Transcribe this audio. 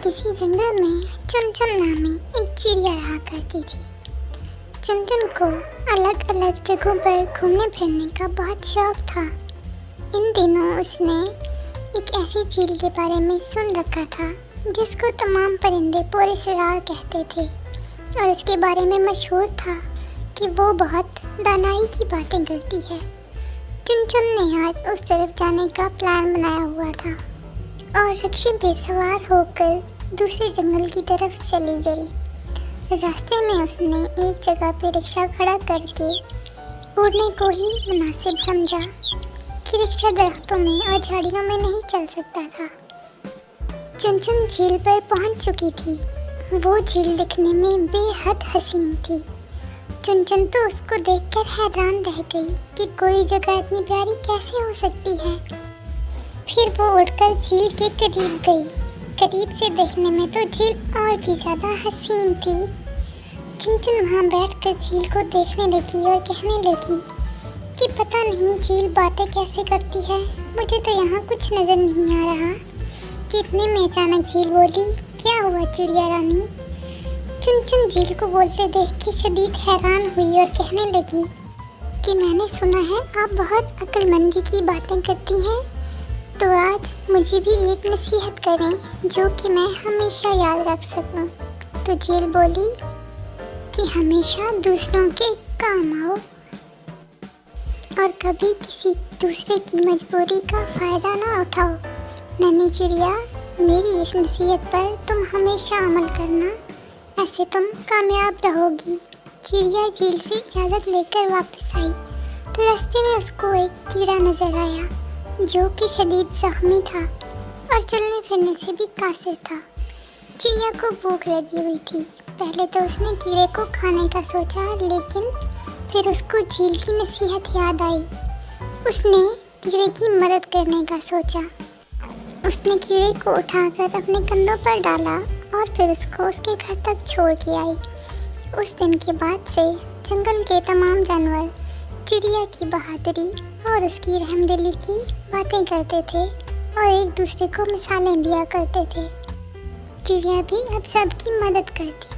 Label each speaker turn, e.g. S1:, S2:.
S1: किसी जंगल में चुनचुन नामी एक चिड़िया रहा करती थी। चुनचुन को अलग अलग जगहों पर घूमने फिरने का बहुत शौक था। इन दिनों उसने एक ऐसी झील के बारे में सुन रखा था जिसको तमाम परिंदे पूरे सरार कहते थे और इसके बारे में मशहूर था कि वो बहुत दानाई की बातें करती है। चुनचुन ने आज उस तरफ जाने का प्लान बनाया हुआ था और रिक्शे पे सवार होकर दूसरे जंगल की तरफ चली गई। रास्ते में उसने एक जगह पे रिक्शा खड़ा करके उड़ने को ही मुनासिब समझा कि रिक्शा दरख्तों में और झाड़ियों में नहीं चल सकता था। चुनचुन झील पर पहुंच चुकी थी। वो झील दिखने में बेहद हसीन थी। चुनचुन तो उसको देखकर हैरान रह गई कि कोई जगह इतनी प्यारी कैसे हो सकती है। फिर वो उड़कर झील के करीब गई। करीब से देखने में तो झील और भी ज़्यादा हसीन थी। चुनचुन वहाँ बैठकर झील को देखने लगी और कहने लगी कि पता नहीं झील बातें कैसे करती है, मुझे तो यहाँ कुछ नज़र नहीं आ रहा। कि इतने में अचानक झील बोली, क्या हुआ चिड़िया रानी? चुनचुन झील को बोलते देख के शदीद हैरान हुई और कहने लगी कि मैंने सुना है आप बहुत अक्लमंदी की बातें करती हैं, तो आज मुझे भी एक नसीहत करें जो कि मैं हमेशा याद रख सकूं। तो झील बोली कि हमेशा दूसरों के काम आओ और कभी किसी दूसरे की मजबूरी का फ़ायदा ना उठाओ। नन्ही चिड़िया, मेरी इस नसीहत पर तुम हमेशा अमल करना, ऐसे तुम कामयाब रहोगी। चिड़िया झील से इजाज़त लेकर वापस आई तो रास्ते में उसको एक कीड़ा नज़र आया जो कि शदीद ज़ख्मी था और चलने फिरने से भी कासिर था। चिड़िया को भूख लगी हुई थी। पहले तो उसने कीड़े को खाने का सोचा, लेकिन फिर उसको झील की नसीहत याद आई। उसने कीड़े की मदद करने का सोचा। उसने कीड़े को उठाकर अपने कंधों पर डाला और फिर उसको उसके घर तक छोड़ के आई। उस दिन के बाद से जंगल के तमाम जानवर चिड़िया की बहादुरी और उसकी रहमदिली की बातें करते थे और एक दूसरे को मिसालें दिया करते थे। चिड़िया भी अब सबकी मदद करती।